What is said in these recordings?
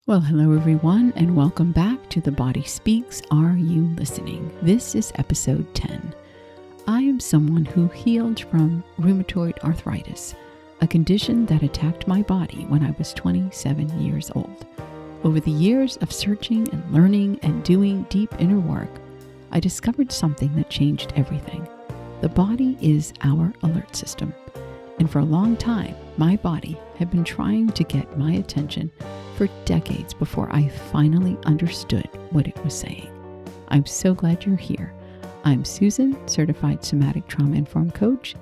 Well, hello everyone, and welcome back to The Body Speaks. Are you listening? This is episode 10. I am someone who healed from rheumatoid arthritis, a condition that attacked my body when I was 27 years old. Over the years of searching and learning and doing deep inner work, I discovered something that changed everything. The body is our alert system. And for a long time, my body had been trying to get my attention for decades before I finally understood what it was saying. I'm so glad you're here. I'm Susan, certified somatic trauma-informed coach,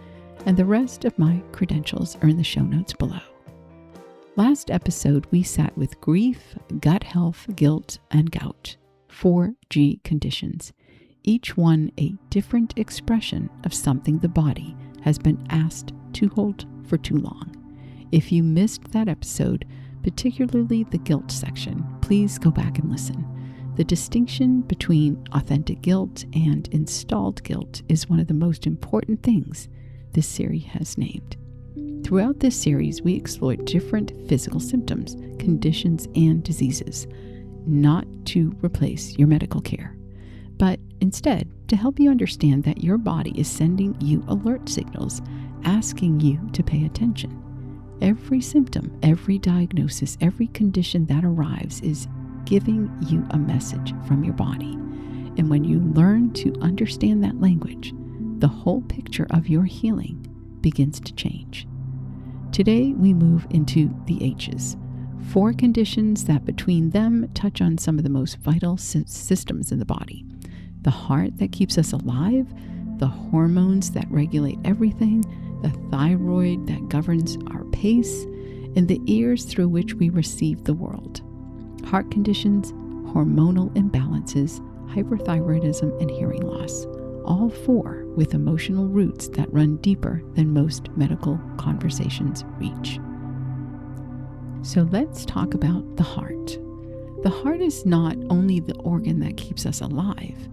and the rest of my credentials are in the show notes below. Last episode, we sat with grief, gut health, guilt, and gout, 4G conditions, each one a different expression of something the body has been asked to hold for too long. If you missed that episode, particularly the guilt section, please go back and listen. The distinction between authentic guilt and installed guilt is one of the most important things this series has named. Throughout this series, we explored different physical symptoms, conditions, and diseases, not to replace your medical care, but instead to help you understand that your body is sending you alert signals, asking you to pay attention. Every symptom, every diagnosis, every condition that arrives is giving you a message from your body. And when you learn to understand that language, the whole picture of your healing begins to change. Today, we move into the H's, 4 conditions that between them touch on some of the most vital systems in the body. The heart that keeps us alive, the hormones that regulate everything, the thyroid that governs our pace, and the ears through which we receive the world. Heart conditions, hormonal imbalances, hyperthyroidism, and hearing loss. All 4 with emotional roots that run deeper than most medical conversations reach. So let's talk about the heart. The heart is not only the organ that keeps us alive,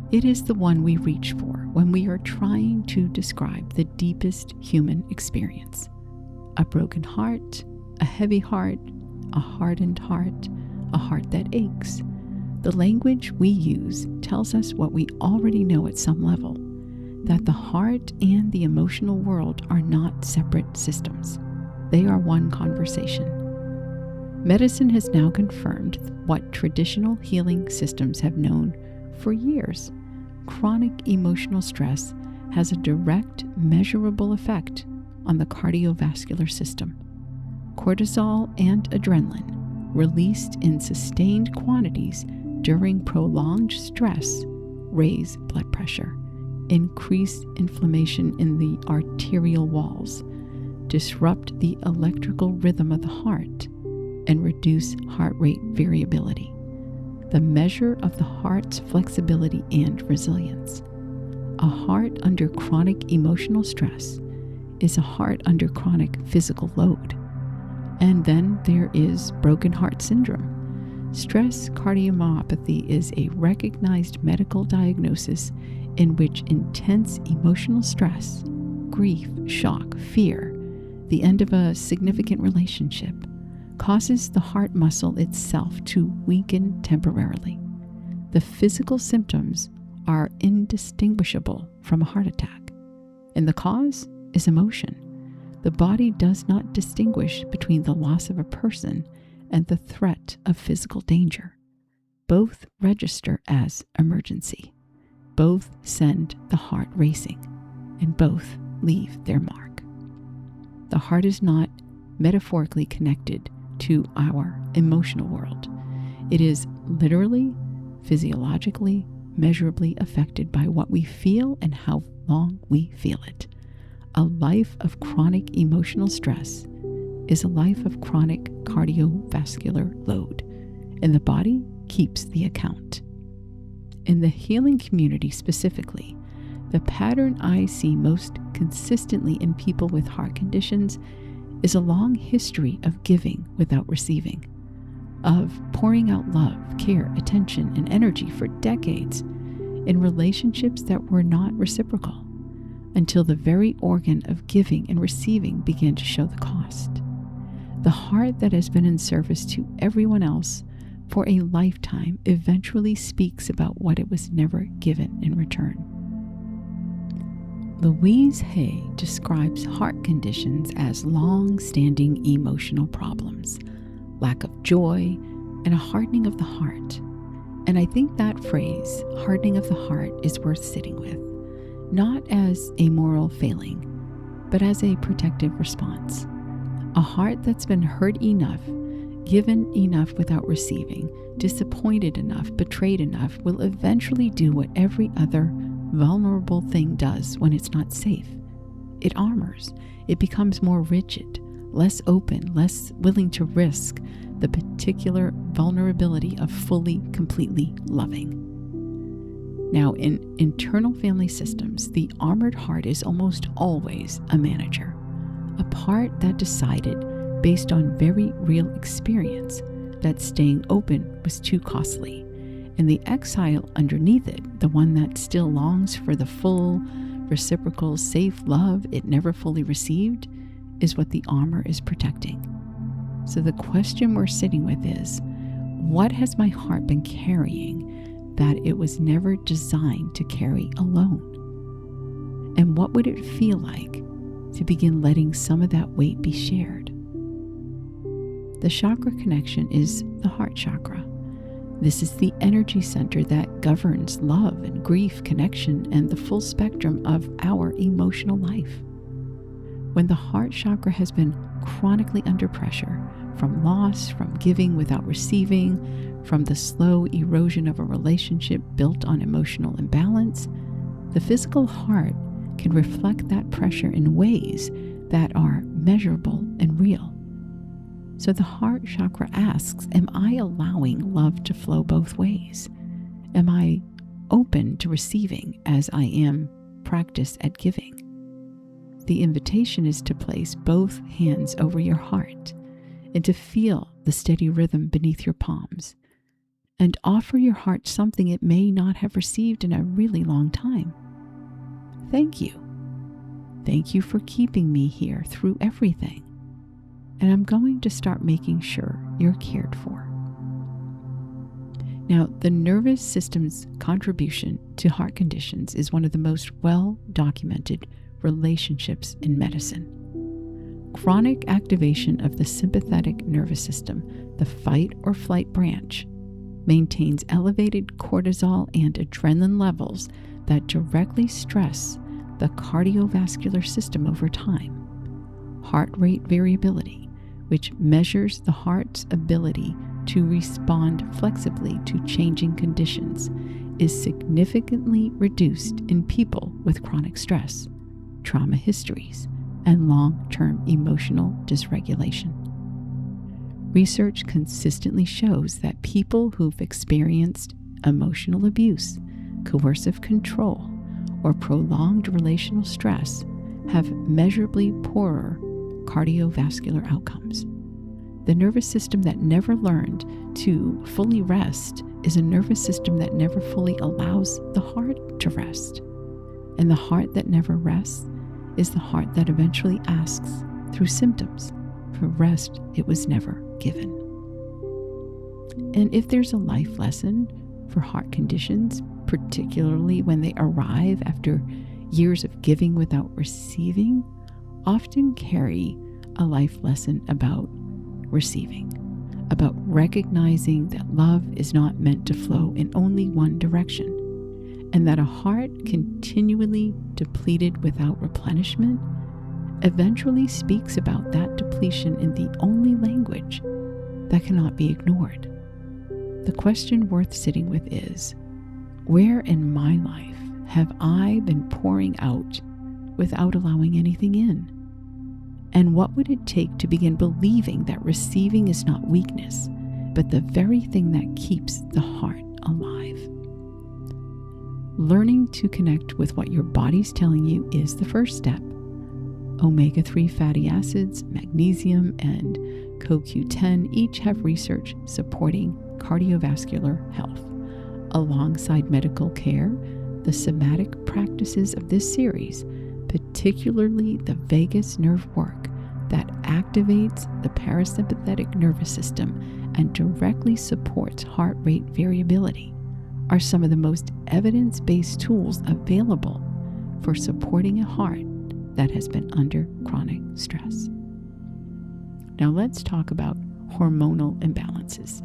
it is the one we reach for when we are trying to describe the deepest human experience. A broken heart, a heavy heart, a hardened heart, a heart that aches. The language we use tells us what we already know at some level, that the heart and the emotional world are not separate systems. They are one conversation. Medicine has now confirmed what traditional healing systems have known for years. Chronic emotional stress has a direct, measurable effect on the cardiovascular system. Cortisol and adrenaline, released in sustained quantities during prolonged stress, raise blood pressure, increase inflammation in the arterial walls, disrupt the electrical rhythm of the heart, and reduce heart rate variability, the measure of the heart's flexibility and resilience. A heart under chronic emotional stress is a heart under chronic physical load. And then there is broken heart syndrome. Stress cardiomyopathy is a recognized medical diagnosis in which intense emotional stress, grief, shock, fear, the end of a significant relationship, causes the heart muscle itself to weaken temporarily. The physical symptoms are indistinguishable from a heart attack, and the cause is emotion. The body does not distinguish between the loss of a person and the threat of physical danger. Both register as emergency. Both send the heart racing, and both leave their mark. The heart is not metaphorically connected to our emotional world. It is literally, physiologically, measurably affected by what we feel and how long we feel it. A life of chronic emotional stress is a life of chronic cardiovascular load, and the body keeps the account. In the healing community specifically, the pattern I see most consistently in people with heart conditions is a long history of giving without receiving, of pouring out love, care, attention, and energy for decades in relationships that were not reciprocal, until the very organ of giving and receiving began to show the cost. The heart that has been in service to everyone else for a lifetime eventually speaks about what it was never given in return. Louise Hay describes heart conditions as long-standing emotional problems, lack of joy, and a hardening of the heart. And I think that phrase, hardening of the heart, is worth sitting with, not as a moral failing, but as a protective response. A heart that's been hurt enough, given enough without receiving, disappointed enough, betrayed enough, will eventually do what every other vulnerable thing does when it's not safe. It armors. It becomes more rigid, less open, less willing to risk the particular vulnerability of fully, completely loving. Now, in internal family systems, the armored heart is almost always a manager, a part that decided, based on very real experience, that staying open was too costly. And the exile underneath it, the one that still longs for the full, reciprocal, safe love it never fully received, is what the armor is protecting. So the question we're sitting with is, what has my heart been carrying that it was never designed to carry alone? And what would it feel like to begin letting some of that weight be shared? The chakra connection is the heart chakra. This is the energy center that governs love and grief, connection, and the full spectrum of our emotional life. When the heart chakra has been chronically under pressure, from loss, from giving without receiving, from the slow erosion of a relationship built on emotional imbalance, the physical heart can reflect that pressure in ways that are measurable and real. So the heart chakra asks, am I allowing love to flow both ways? Am I open to receiving as I am practiced at giving? The invitation is to place both hands over your heart and to feel the steady rhythm beneath your palms, and offer your heart something it may not have received in a really long time. Thank you. Thank you for keeping me here through everything. And I'm going to start making sure you're cared for. Now, the nervous system's contribution to heart conditions is one of the most well-documented relationships in medicine. Chronic activation of the sympathetic nervous system, the fight or flight branch, maintains elevated cortisol and adrenaline levels that directly stress the cardiovascular system over time. Heart rate variability, which measures the heart's ability to respond flexibly to changing conditions, is significantly reduced in people with chronic stress, trauma histories, and long-term emotional dysregulation. Research consistently shows that people who've experienced emotional abuse, coercive control, or prolonged relational stress have measurably poorer cardiovascular outcomes. The nervous system that never learned to fully rest is a nervous system that never fully allows the heart to rest. And the heart that never rests is the heart that eventually asks, through symptoms, for rest it was never given. And if there's a life lesson for heart conditions, particularly when they arrive after years of giving without receiving, often carry a life lesson about receiving, about recognizing that love is not meant to flow in only one direction, and that a heart continually depleted without replenishment eventually speaks about that depletion in the only language that cannot be ignored. The question worth sitting with is, where in my life have I been pouring out without allowing anything in? And what would it take to begin believing that receiving is not weakness, but the very thing that keeps the heart alive? Learning to connect with what your body's telling you is the first step. Omega-3 fatty acids, magnesium, and CoQ10 each have research supporting cardiovascular health. Alongside medical care, the somatic practices of this series, particularly the vagus nerve work, that activates the parasympathetic nervous system and directly supports heart rate variability, are some of the most evidence-based tools available for supporting a heart that has been under chronic stress. Now let's talk about hormonal imbalances.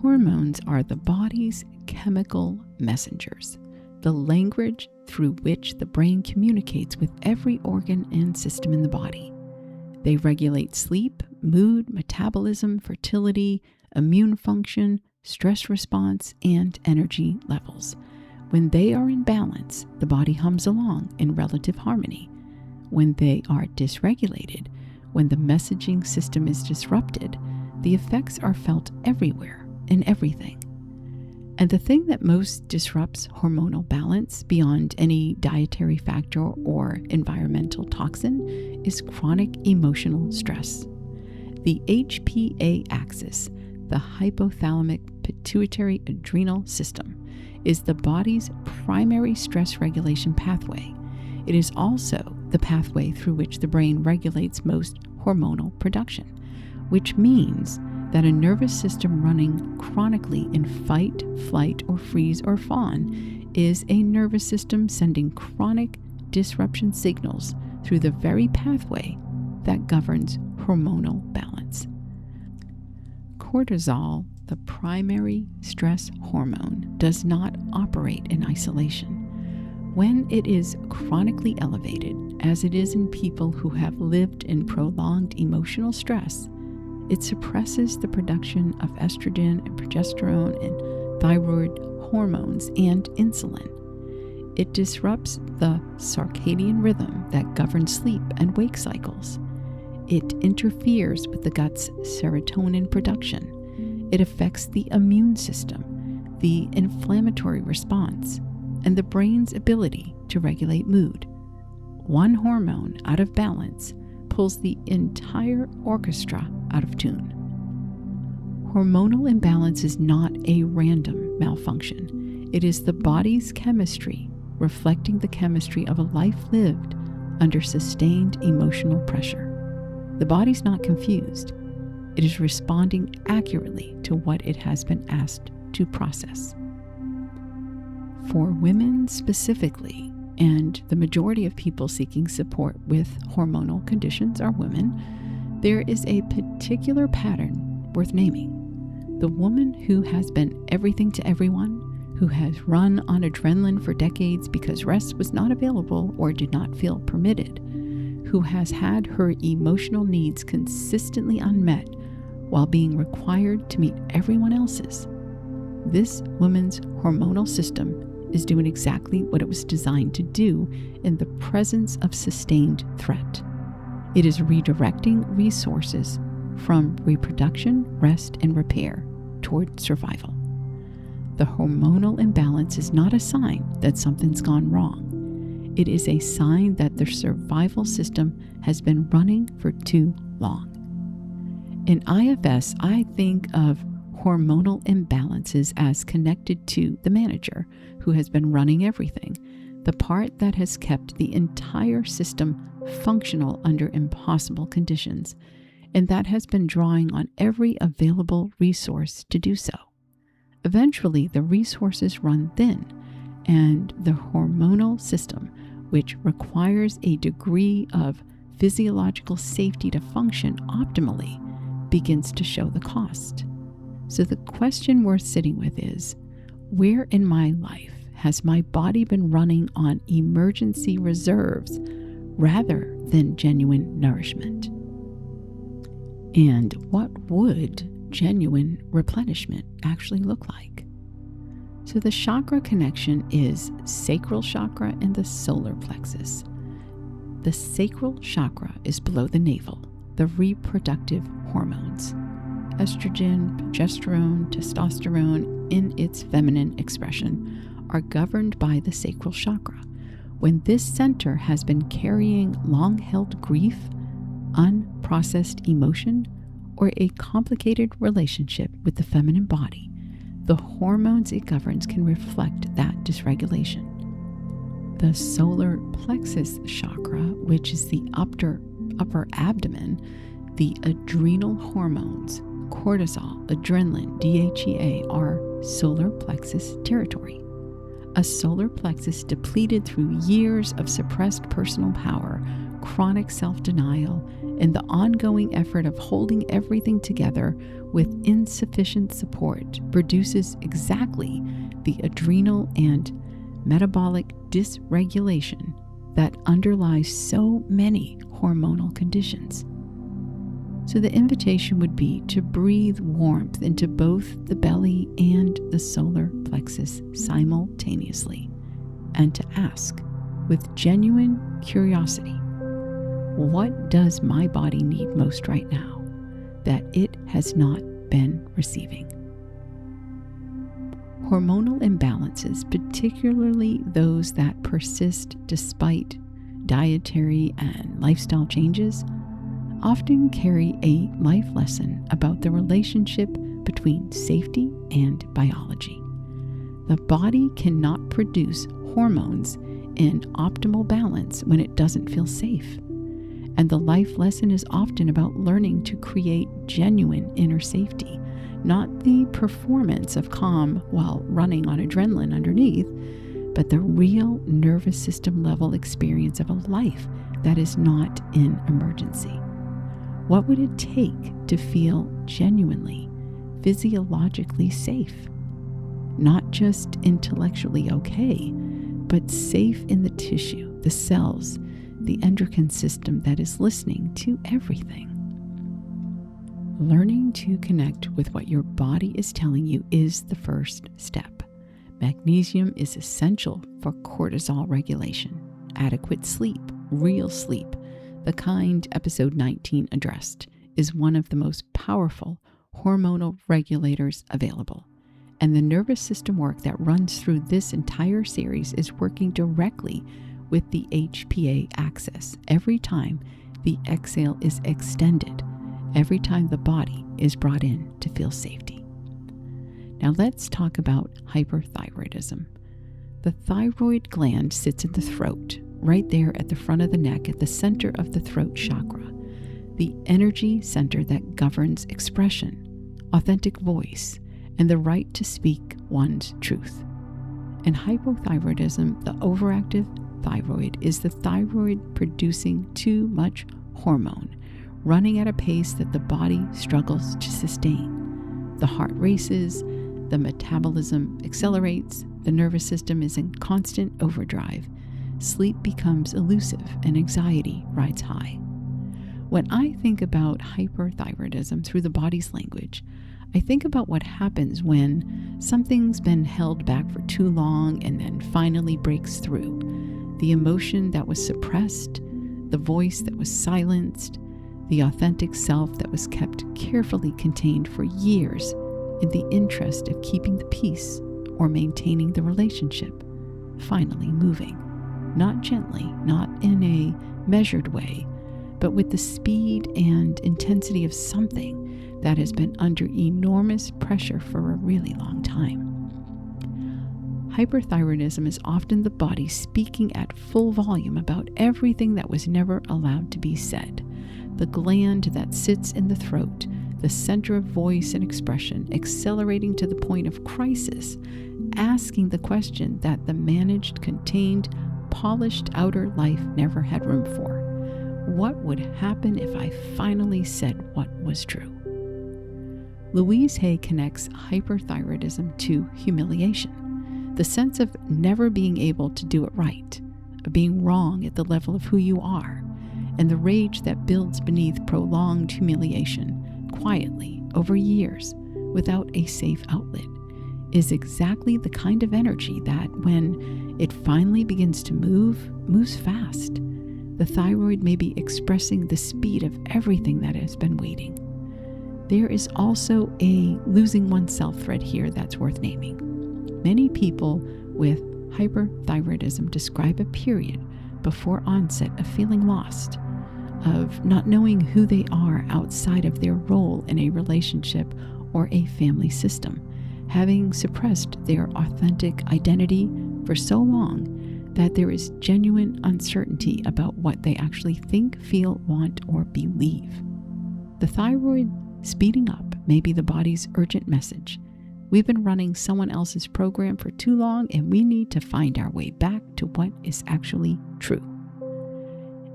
Hormones are the body's chemical messengers, the language through which the brain communicates with every organ and system in the body. They regulate sleep, mood, metabolism, fertility, immune function, stress response, and energy levels. When they are in balance, the body hums along in relative harmony. When they are dysregulated, when the messaging system is disrupted, the effects are felt everywhere, in everything. And the thing that most disrupts hormonal balance beyond any dietary factor or environmental toxin is chronic emotional stress. The HPA axis, the hypothalamic pituitary adrenal system, is the body's primary stress regulation pathway. It is also the pathway through which the brain regulates most hormonal production, which means that a nervous system running chronically in fight, flight, or freeze or fawn is a nervous system sending chronic disruption signals through the very pathway that governs hormonal balance. Cortisol, the primary stress hormone, does not operate in isolation. When it is chronically elevated, as it is in people who have lived in prolonged emotional stress, it suppresses the production of estrogen and progesterone and thyroid hormones and insulin. It disrupts the circadian rhythm that governs sleep and wake cycles. It interferes with the gut's serotonin production. It affects the immune system, the inflammatory response, and the brain's ability to regulate mood. One hormone out of balance pulls the entire orchestra out of tune. Hormonal imbalance is not a random malfunction. It is the body's chemistry reflecting the chemistry of a life lived under sustained emotional pressure. The body's not confused. It is responding accurately to what it has been asked to process. For women specifically, and the majority of people seeking support with hormonal conditions are women, there is a particular pattern worth naming. The woman who has been everything to everyone, who has run on adrenaline for decades because rest was not available or did not feel permitted, who has had her emotional needs consistently unmet while being required to meet everyone else's. This woman's hormonal system is doing exactly what it was designed to do in the presence of sustained threat. It is redirecting resources from reproduction, rest, and repair toward survival. The hormonal imbalance is not a sign that something's gone wrong. It is a sign that the survival system has been running for too long. In IFS, I think of hormonal imbalances as connected to the manager who has been running everything, the part that has kept the entire system functional under impossible conditions, and that has been drawing on every available resource to do so. Eventually, the resources run thin, and the hormonal system, which requires a degree of physiological safety to function optimally, begins to show the cost. So the question worth sitting with is, where in my life has my body been running on emergency reserves rather than genuine nourishment? And what would genuine replenishment actually look like? So the chakra connection is sacral chakra and the solar plexus. The sacral chakra is below the navel, the reproductive hormones. Estrogen, progesterone, testosterone in its feminine expression are governed by the sacral chakra. When this center has been carrying long-held grief, unprocessed emotion, or a complicated relationship with the feminine body, the hormones it governs can reflect that dysregulation. The solar plexus chakra, which is the upper upper abdomen, the adrenal hormones, cortisol, adrenaline, DHEA, are solar plexus territory. A solar plexus depleted through years of suppressed personal power, chronic self-denial, and the ongoing effort of holding everything together with insufficient support produces exactly the adrenal and metabolic dysregulation that underlies so many hormonal conditions. So the invitation would be to breathe warmth into both the belly and the solar plexus simultaneously, and to ask with genuine curiosity, what does my body need most right now that it has not been receiving? Hormonal imbalances, particularly those that persist despite dietary and lifestyle changes, often carry a life lesson about the relationship between safety and biology. The body cannot produce hormones in optimal balance when it doesn't feel safe. And the life lesson is often about learning to create genuine inner safety, not the performance of calm while running on adrenaline underneath, but the real nervous system level experience of a life that is not in emergency. What would it take to feel genuinely, physiologically safe? Not just intellectually okay, but safe in the tissue, the cells, the endocrine system that is listening to everything. Learning to connect with what your body is telling you is the first step. Magnesium is essential for cortisol regulation, adequate sleep, real sleep, the kind episode 19 addressed, is one of the most powerful hormonal regulators available. And the nervous system work that runs through this entire series is working directly with the HPA axis every time the exhale is extended, every time the body is brought in to feel safety. Now let's talk about hyperthyroidism. The thyroid gland sits in the throat, right there at the front of the neck, at the center of the throat chakra, the energy center that governs expression, authentic voice, and the right to speak one's truth. In hypothyroidism, the overactive thyroid is the thyroid producing too much hormone, running at a pace that the body struggles to sustain. The heart races, the metabolism accelerates, the nervous system is in constant overdrive, sleep becomes elusive, and anxiety rides high. When I think about hyperthyroidism through the body's language, I think about what happens when something's been held back for too long and then finally breaks through. The emotion that was suppressed, the voice that was silenced, the authentic self that was kept carefully contained for years in the interest of keeping the peace or maintaining the relationship, finally moving. Not gently, not in a measured way, but with the speed and intensity of something that has been under enormous pressure for a really long time. Hyperthyroidism is often the body speaking at full volume about everything that was never allowed to be said. The gland that sits in the throat, the center of voice and expression, accelerating to the point of crisis, asking the question that the managed, contained, polished outer life never had room for. What would happen if I finally said what was true? Louise Hay connects hyperthyroidism to humiliation, the sense of never being able to do it right, of being wrong at the level of who you are, and the rage that builds beneath prolonged humiliation, quietly, over years, without a safe outlet, is exactly the kind of energy that, when it finally begins to move, moves fast. The thyroid may be expressing the speed of everything that has been waiting. There is also a losing oneself thread here that's worth naming. Many people with hyperthyroidism describe a period before onset of feeling lost, of not knowing who they are outside of their role in a relationship or a family system, having suppressed their authentic identity for so long that there is genuine uncertainty about what they actually think, feel, want, or believe. The thyroid speeding up may be the body's urgent message. We've been running someone else's program for too long, and we need to find our way back to what is actually true.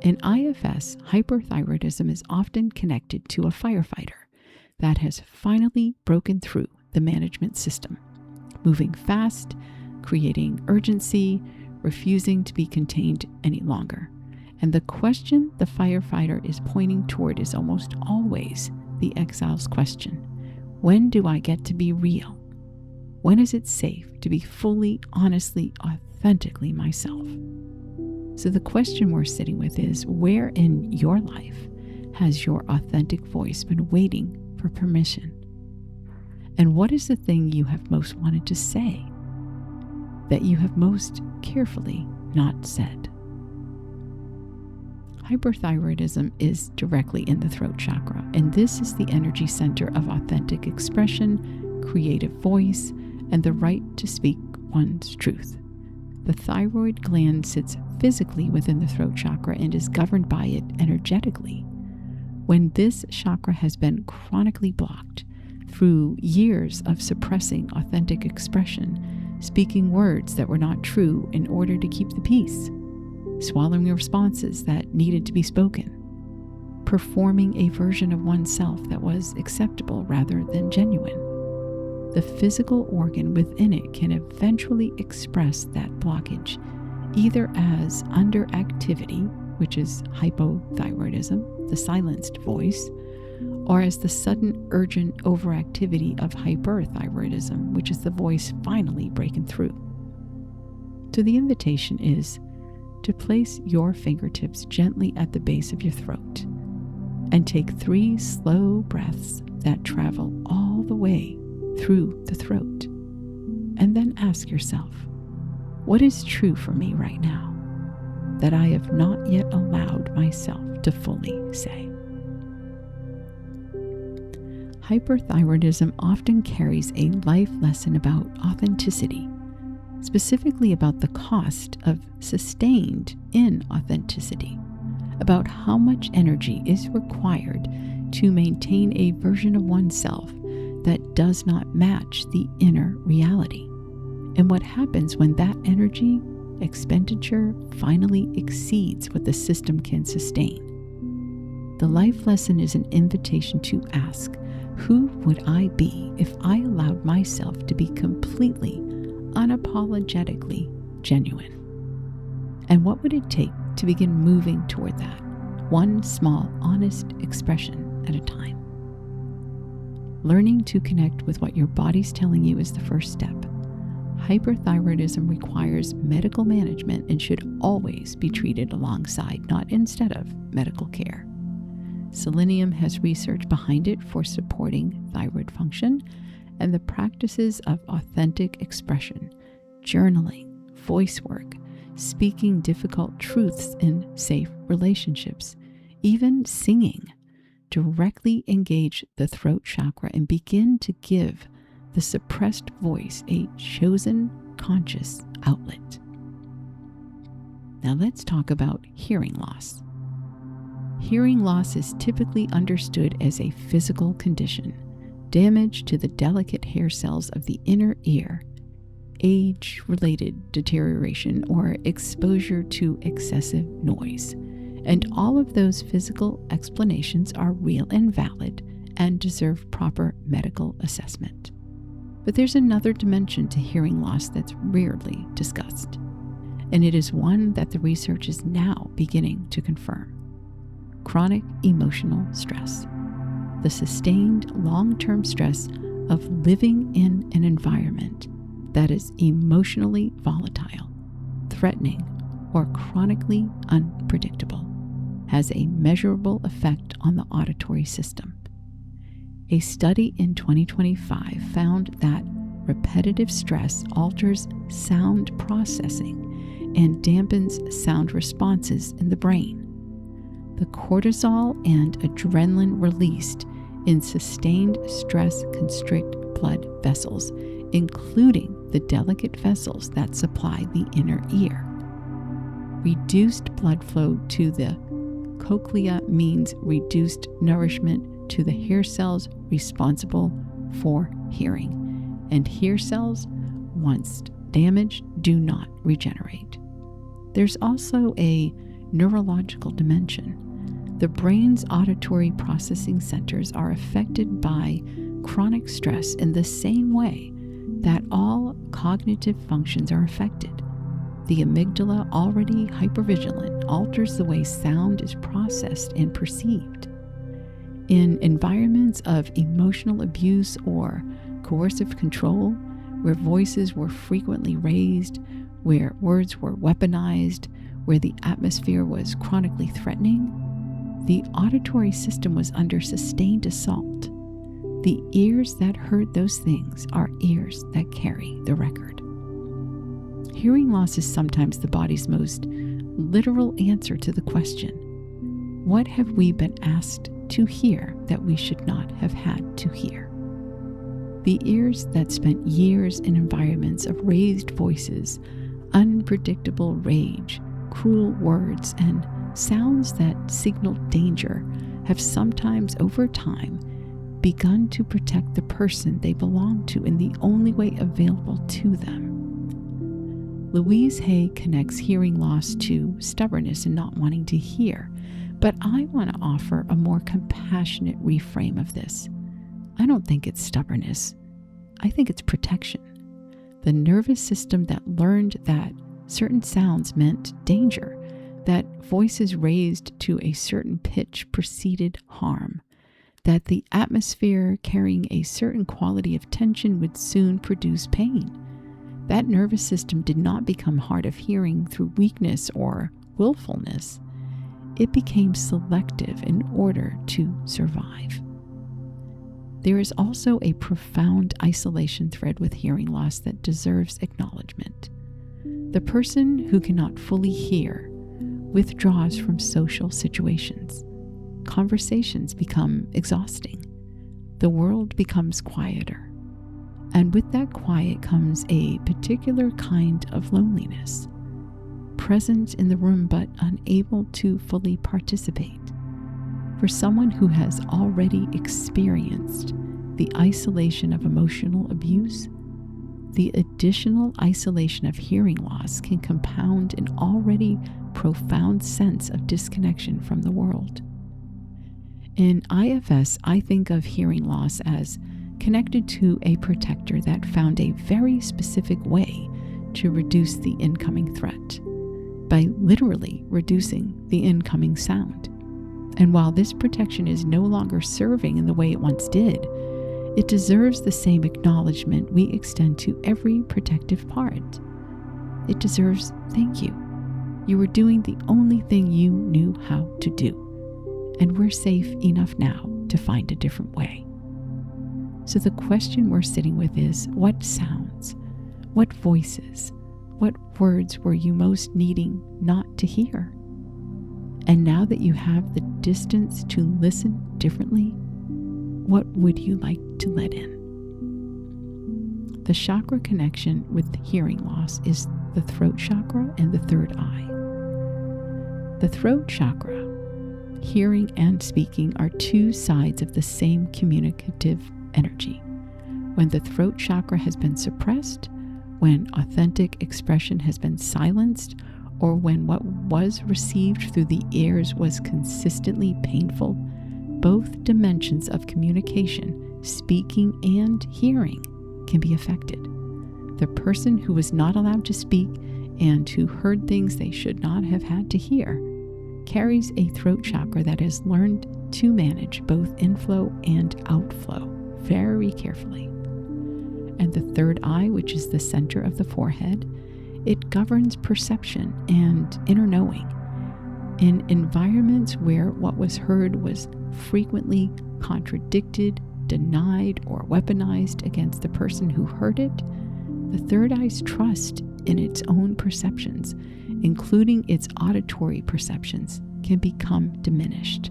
In IFS, hyperthyroidism is often connected to a firefighter that has finally broken through the management system, moving fast, creating urgency, refusing to be contained any longer. And the question the firefighter is pointing toward is almost always the exile's question. When do I get to be real? When is it safe to be fully, honestly, authentically myself? So the question we're sitting with is, where in your life has your authentic voice been waiting for permission? And what is the thing you have most wanted to say that you have most carefully not said? Hyperthyroidism is directly in the throat chakra, and this is the energy center of authentic expression, creative voice, and the right to speak one's truth. The thyroid gland sits physically within the throat chakra and is governed by it energetically. When this chakra has been chronically blocked through years of suppressing authentic expression, speaking words that were not true in order to keep the peace, swallowing responses that needed to be spoken, performing a version of oneself that was acceptable rather than genuine, the physical organ within it can eventually express that blockage, either as underactivity, which is hypothyroidism, the silenced voice, or as the sudden urgent overactivity of hyperthyroidism, which is the voice finally breaking through. So the invitation is to place your fingertips gently at the base of your throat and take 3 slow breaths that travel all the way through the throat. And then ask yourself, what is true for me right now that I have not yet allowed myself to fully say? Hyperthyroidism often carries a life lesson about authenticity, specifically about the cost of sustained inauthenticity, about how much energy is required to maintain a version of oneself that does not match the inner reality, and what happens when that energy expenditure finally exceeds what the system can sustain. The life lesson is an invitation to ask, who would I be if I allowed myself to be completely, unapologetically genuine? And what would it take to begin moving toward that, one small, honest expression at a time? Learning to connect with what your body's telling you is the first step. Hyperthyroidism requires medical management and should always be treated alongside, not instead of, medical care. Selenium has research behind it for supporting thyroid function, and the practices of authentic expression, journaling, voice work, speaking difficult truths in safe relationships, even singing, directly engage the throat chakra and begin to give the suppressed voice a chosen, conscious outlet. Now let's talk about hearing loss. Hearing loss is typically understood as a physical condition, damage to the delicate hair cells of the inner ear, age-related deterioration, or exposure to excessive noise. And all of those physical explanations are real and valid and deserve proper medical assessment. But there's another dimension to hearing loss that's rarely discussed, and it is one that the research is now beginning to confirm: chronic emotional stress, the sustained long-term stress of living in an environment that is emotionally volatile, threatening, or chronically unpredictable, has a measurable effect on the auditory system. A study in 2025 found that repetitive stress alters sound processing and dampens sound responses in the brain. The cortisol and adrenaline released in sustained stress constrict blood vessels, including the delicate vessels that supply the inner ear. reduced blood flow to the cochlea means reduced nourishment to the hair cells responsible for hearing. And hair cells, once damaged, do not regenerate. There's also a neurological dimension. The brain's auditory processing centers are affected by chronic stress in the same way that all cognitive functions are affected. The amygdala, already hypervigilant, alters the way sound is processed and perceived. In environments of emotional abuse or coercive control, where voices were frequently raised, where words were weaponized, where the atmosphere was chronically threatening, the auditory system was under sustained assault. The ears that heard those things are ears that carry the record. Hearing loss is sometimes the body's most literal answer to the question, what have we been asked to hear that we should not have had to hear? The ears that spent years in environments of raised voices, unpredictable rage, cruel words, and sounds that signaled danger have sometimes, over time, begun to protect the person they belong to in the only way available to them. Louise Hay connects hearing loss to stubbornness and not wanting to hear, but I want to offer a more compassionate reframe of this. I don't think it's stubbornness. I think it's protection. The nervous system that learned that certain sounds meant danger, that voices raised to a certain pitch preceded harm, that the atmosphere carrying a certain quality of tension would soon produce pain. That nervous system did not become hard of hearing through weakness or willfulness. It became selective in order to survive. There is also a profound isolation thread with hearing loss that deserves acknowledgement. The person who cannot fully hear withdraws from social situations. Conversations become exhausting. The world becomes quieter. And with that quiet comes a particular kind of loneliness, present in the room but unable to fully participate. For someone who has already experienced the isolation of emotional abuse, the additional isolation of hearing loss can compound an already profound sense of disconnection from the world. In IFS, I think of hearing loss as connected to a protector that found a very specific way to reduce the incoming threat, by literally reducing the incoming sound. And while this protection is no longer serving in the way it once did, it deserves the same acknowledgement we extend to every protective part. It deserves thank you. You were doing the only thing you knew how to do, and we're safe enough now to find a different way. So the question we're sitting with is, what sounds, what voices, what words were you most needing not to hear? And now that you have the distance to listen differently, what would you like to let in? The chakra connection with hearing loss is the throat chakra and the third eye. The throat chakra, hearing and speaking, are two sides of the same communicative energy. When the throat chakra has been suppressed, when authentic expression has been silenced, or when what was received through the ears was consistently painful, both dimensions of communication, speaking and hearing, can be affected. The person who was not allowed to speak and who heard things they should not have had to hear carries a throat chakra that has learned to manage both inflow and outflow very carefully. And the third eye, which is the center of the forehead, it governs perception and inner knowing. In environments where what was heard was frequently contradicted, denied, or weaponized against the person who heard it, the third eye's trust in its own perceptions, including its auditory perceptions, can become diminished.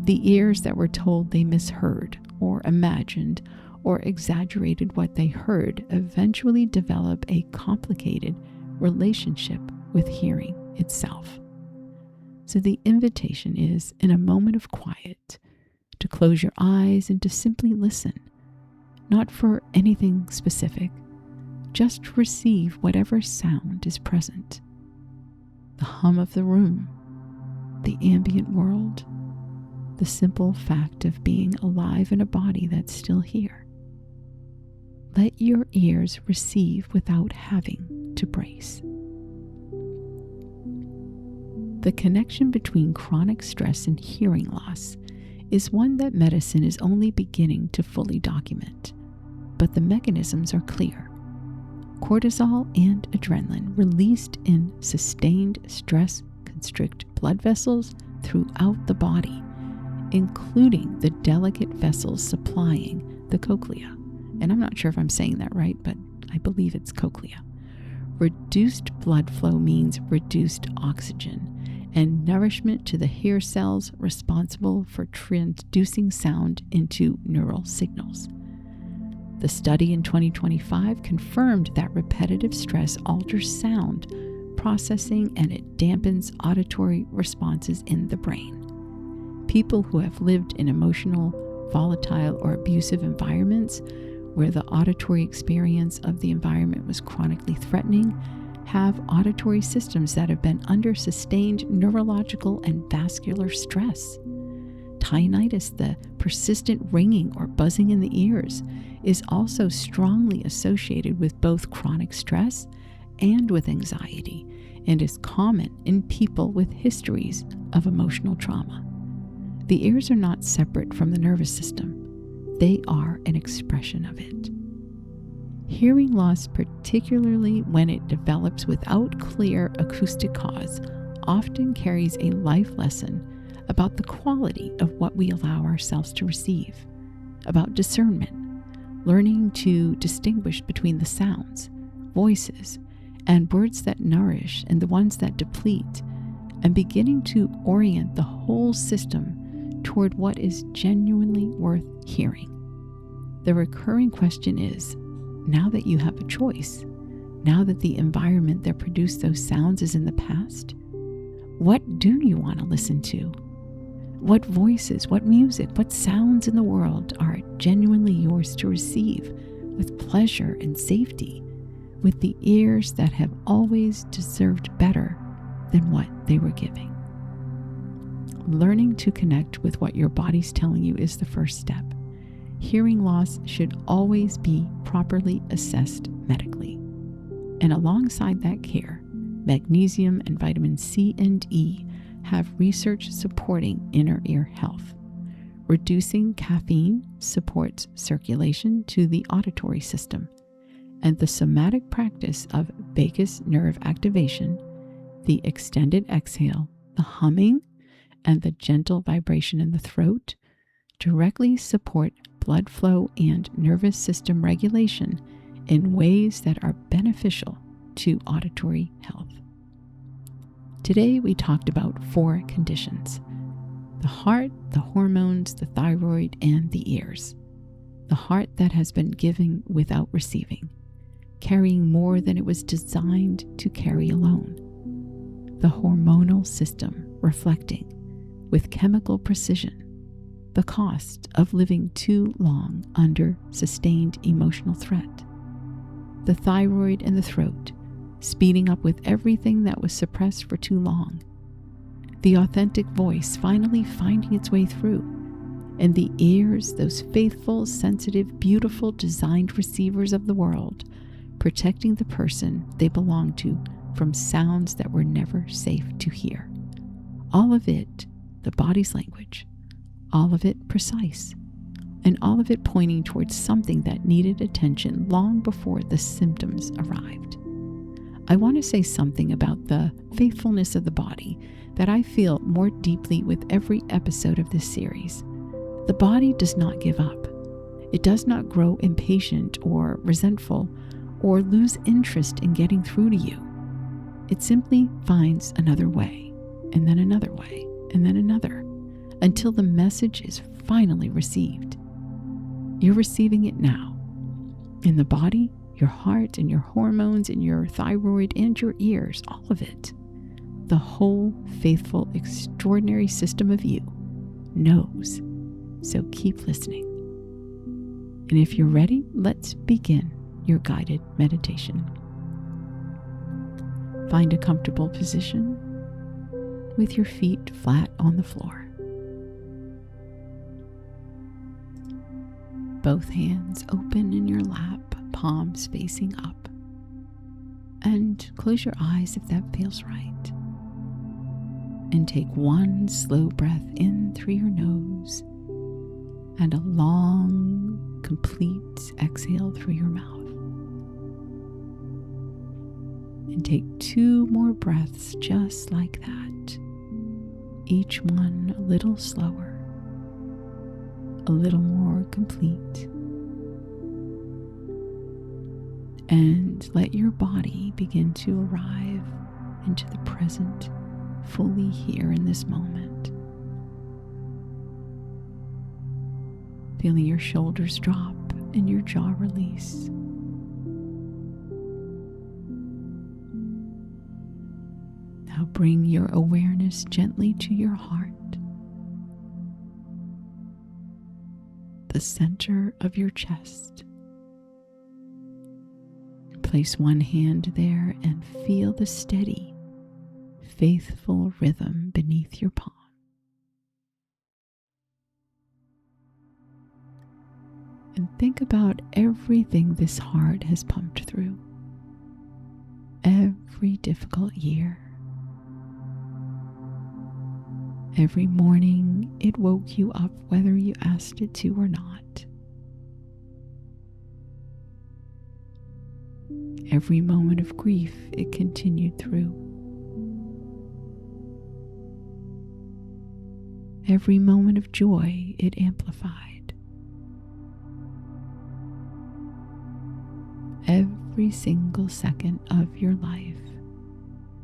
The ears that were told they misheard, or imagined, or exaggerated what they heard eventually develop a complicated relationship with hearing itself. So the invitation is, in a moment of quiet, to close your eyes and to simply listen, not for anything specific, just to receive whatever sound is present. The hum of the room, the ambient world, the simple fact of being alive in a body that's still here. Let your ears receive without having to brace. The connection between chronic stress and hearing loss is one that medicine is only beginning to fully document, but the mechanisms are clear. Cortisol and adrenaline released in sustained stress constrict blood vessels throughout the body, including the delicate vessels supplying the cochlea. And I'm not sure if I'm saying that right, but I believe it's cochlea. Reduced blood flow means reduced oxygen and nourishment to the hair cells responsible for transducing sound into neural signals. The study in 2025 confirmed that repetitive stress alters sound processing and it dampens auditory responses in the brain. People who have lived in emotional, volatile, or abusive environments where the auditory experience of the environment was chronically threatening have auditory systems that have been under sustained neurological and vascular stress. Tinnitus, the persistent ringing or buzzing in the ears, is also strongly associated with both chronic stress and with anxiety, and is common in people with histories of emotional trauma. The ears are not separate from the nervous system. They are an expression of it. Hearing loss, particularly when it develops without clear acoustic cause, often carries a life lesson about the quality of what we allow ourselves to receive, about discernment, learning to distinguish between the sounds, voices, and words that nourish and the ones that deplete, and beginning to orient the whole system toward what is genuinely worth hearing. The recurring question is, now that you have a choice, now that the environment that produced those sounds is in the past, what do you want to listen to? What voices, what music, what sounds in the world are genuinely yours to receive with pleasure and safety, with the ears that have always deserved better than what they were giving? Learning to connect with what your body's telling you is the first step. Hearing loss should always be properly assessed medically. And alongside that care, magnesium and vitamin C and E have research supporting inner ear health. Reducing caffeine supports circulation to the auditory system, and the somatic practice of vagus nerve activation, the extended exhale, the humming, and the gentle vibration in the throat directly support blood flow and nervous system regulation in ways that are beneficial to auditory health. Today we talked about 4 conditions: the heart, the hormones, the thyroid, and the ears. The heart that has been giving without receiving, carrying more than it was designed to carry alone. The hormonal system reflecting, with chemical precision, the cost of living too long under sustained emotional threat. The thyroid and the throat, speeding up with everything that was suppressed for too long. The authentic voice finally finding its way through. And the ears, those faithful, sensitive, beautiful, designed receivers of the world, protecting the person they belong to from sounds that were never safe to hear. All of it, the body's language, all of it precise, and all of it pointing towards something that needed attention long before the symptoms arrived. I want to say something about the faithfulness of the body that I feel more deeply with every episode of this series. The body does not give up. It does not grow impatient or resentful or lose interest in getting through to you. It simply finds another way, and then another way, and then another, until the message is finally received. You're receiving it now. In the body, your heart, and your hormones, and your thyroid, and your ears, all of it. The whole faithful, extraordinary system of you knows. So keep listening. And if you're ready, let's begin your guided meditation. Find a comfortable position with your feet flat on the floor. Both hands open in your lap, palms facing up. And close your eyes if that feels right. And take one slow breath in through your nose and a long, complete exhale through your mouth. And take 2 more breaths just like that, each one a little slower, a little more complete. And let your body begin to arrive into the present, fully here in this moment. Feeling your shoulders drop and your jaw release. Now bring your awareness gently to your heart, the center of your chest. Place one hand there and feel the steady, faithful rhythm beneath your palm. And think about everything this heart has pumped through. Every difficult year. Every morning it woke you up whether you asked it to or not. Every moment of grief it continued through. Every moment of joy it amplified. Every single second of your life,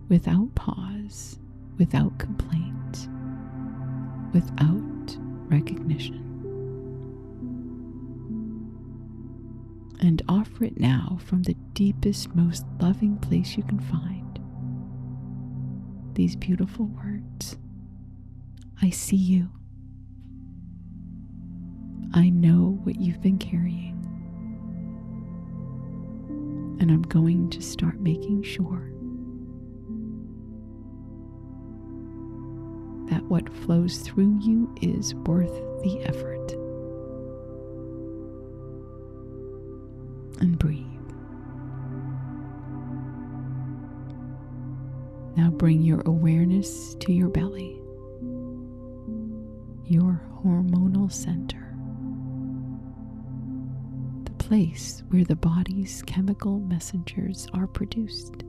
without pause, without complaint, without recognition. And offer it now from the deepest, most loving place you can find. These beautiful words. I see you. I know what you've been carrying. And I'm going to start making sure that what flows through you is worth the effort. And breathe. Now bring your awareness to your belly, your hormonal center, the place where the body's chemical messengers are produced,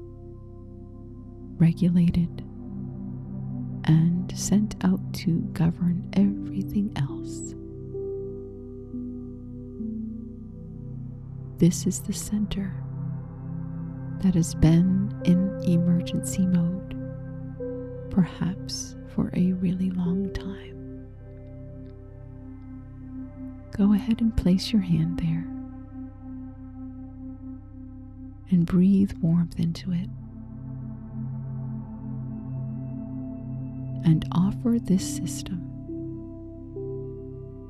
regulated, and sent out to govern everything else. This is the center that has been in emergency mode, perhaps for a really long time. Go ahead and place your hand there and breathe warmth into it. And offer this system,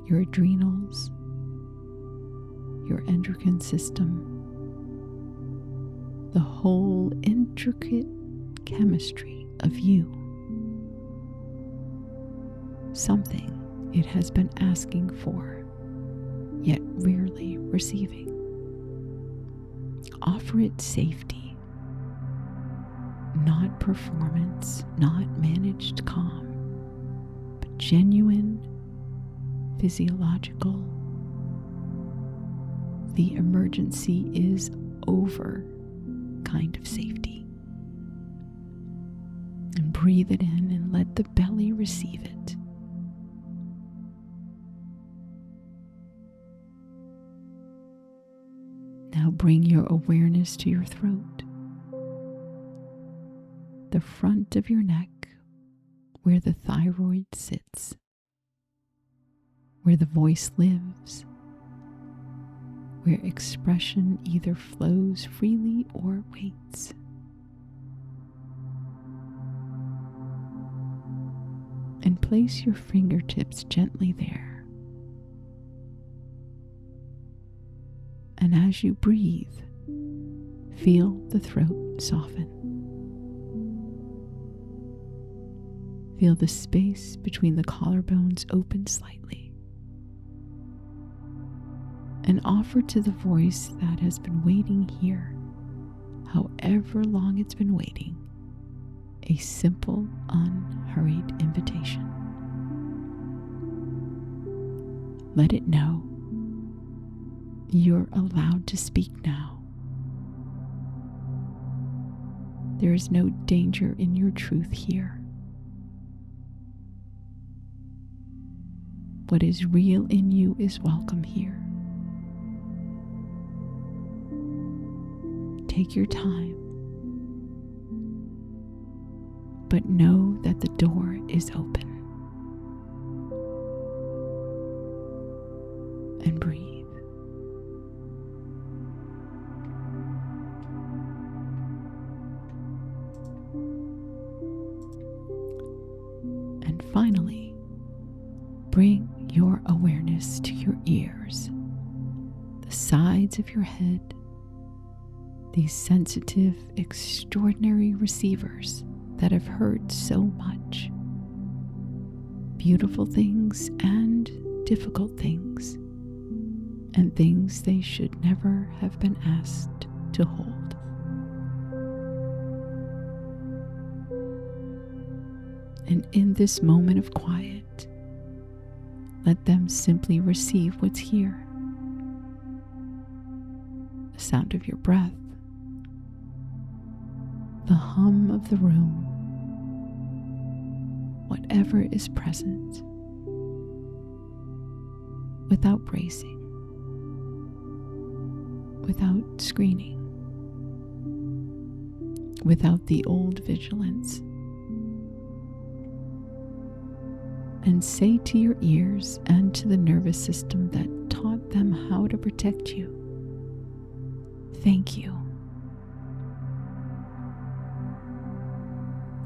your adrenals, your endocrine system, the whole intricate chemistry of you, something it has been asking for, yet rarely receiving. Offer it safety, not performance, not managed calm, but genuine, physiological. The emergency is over kind of safety. And breathe it in and let the belly receive it. Now bring your awareness to your throat, the front of your neck where the thyroid sits, where the voice lives, where expression either flows freely or waits. and place your fingertips gently there. And as you breathe, feel the throat soften. Feel the space between the collarbones open slightly. And offer to the voice that has been waiting here, however long it's been waiting, a simple, unhurried invitation. Let it know you're allowed to speak now. There is no danger in your truth here. What is real in you is welcome here. Take your time, but know that the door is open. And breathe. And finally, bring your awareness to your ears, the sides of your head, these sensitive, extraordinary receivers that have heard so much. Beautiful things and difficult things, and things they should never have been asked to hold. And in this moment of quiet, let them simply receive what's here. The sound of your breath, the hum of the room, whatever is present, without bracing, without screening, without the old vigilance. And say to your ears and to the nervous system that taught them how to protect you, thank you.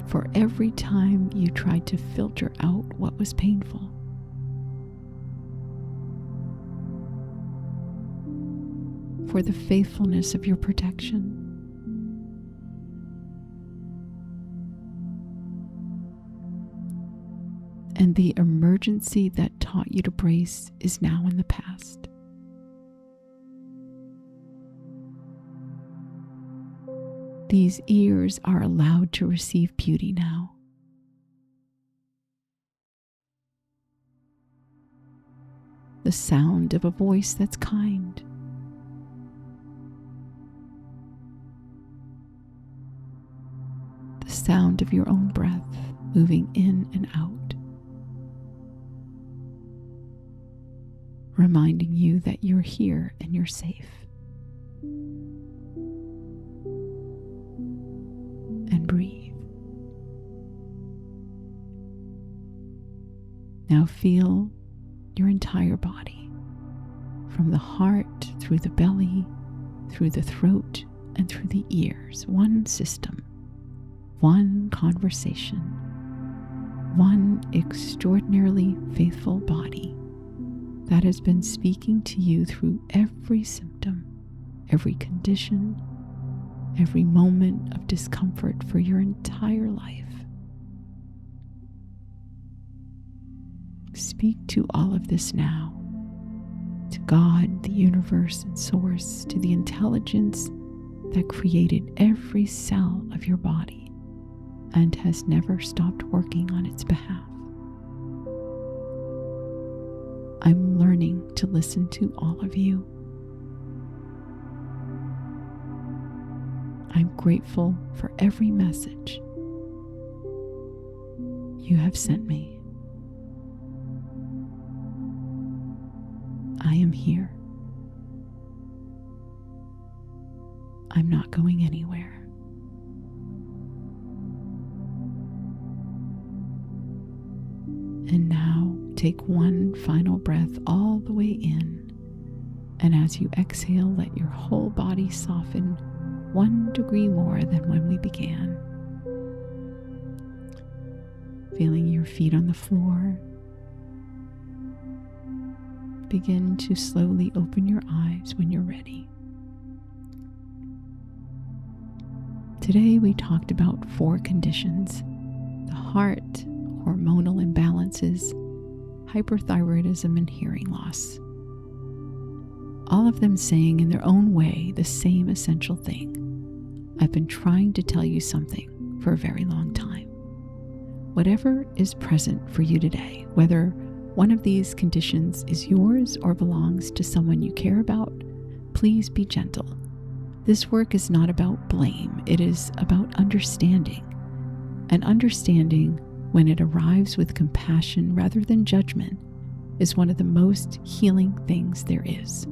For every time you tried to filter out what was painful. For the faithfulness of your protection. And the emergency that taught you to brace is now in the past. These ears are allowed to receive beauty now. The sound of a voice that's kind. The sound of your own breath moving in and out. Reminding you that you're here and you're safe. And breathe. Now feel your entire body, from the heart, through the belly, through the throat, and through the ears. One system, one conversation, one extraordinarily faithful body that has been speaking to you through every symptom, every condition, every moment of discomfort for your entire life. Speak to all of this now, to God, the universe and source, to the intelligence that created every cell of your body and has never stopped working on its behalf. I'm learning to listen to all of you. I'm grateful for every message you have sent me. I am here. I'm not going anywhere. And now take one final breath all the way in, and as you exhale, let your whole body soften 1 degree more than when we began. feeling your feet on the floor. Begin to slowly open your eyes when you're ready. Today we talked about 4 conditions: the heart, hormonal imbalances, hyperthyroidism, and hearing loss. All of them saying in their own way the same essential thing. I've been trying to tell you something for a very long time. Whatever is present for you today, whether one of these conditions is yours or belongs to someone you care about, please be gentle. This work is not about blame. It is about understanding. And understanding, when it arrives with compassion rather than judgment, is one of the most healing things there is.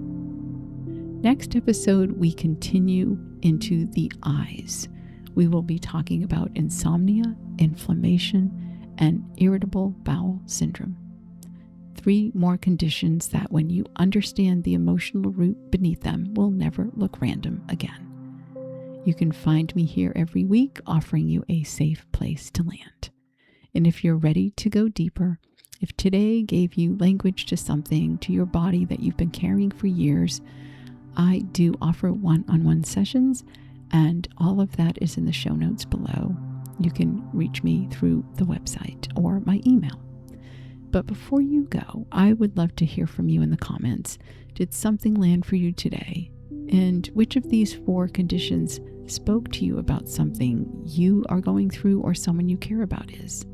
Next episode, we continue into the eyes. We will be talking about insomnia, inflammation, and irritable bowel syndrome. 3 more conditions that, when you understand the emotional root beneath them, will never look random again. You can find me here every week, offering you a safe place to land. And if you're ready to go deeper, if today gave you language to something, to your body that you've been carrying for years, I do offer one-on-one sessions, and all of that is in the show notes below. You can reach me through the website or my email. But before you go, I would love to hear from you in the comments. Did something land for you today? And which of these 4 conditions spoke to you about something you are going through or someone you care about is?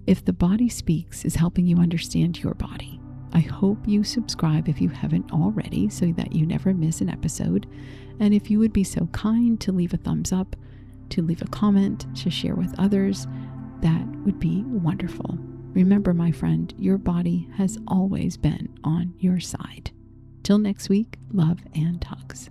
If The Body Speaks is helping you understand your body, I hope you subscribe if you haven't already so that you never miss an episode. And if you would be so kind to leave a thumbs up, to leave a comment, to share with others, that would be wonderful. Remember, my friend, your body has always been on your side. Till next week, love and hugs.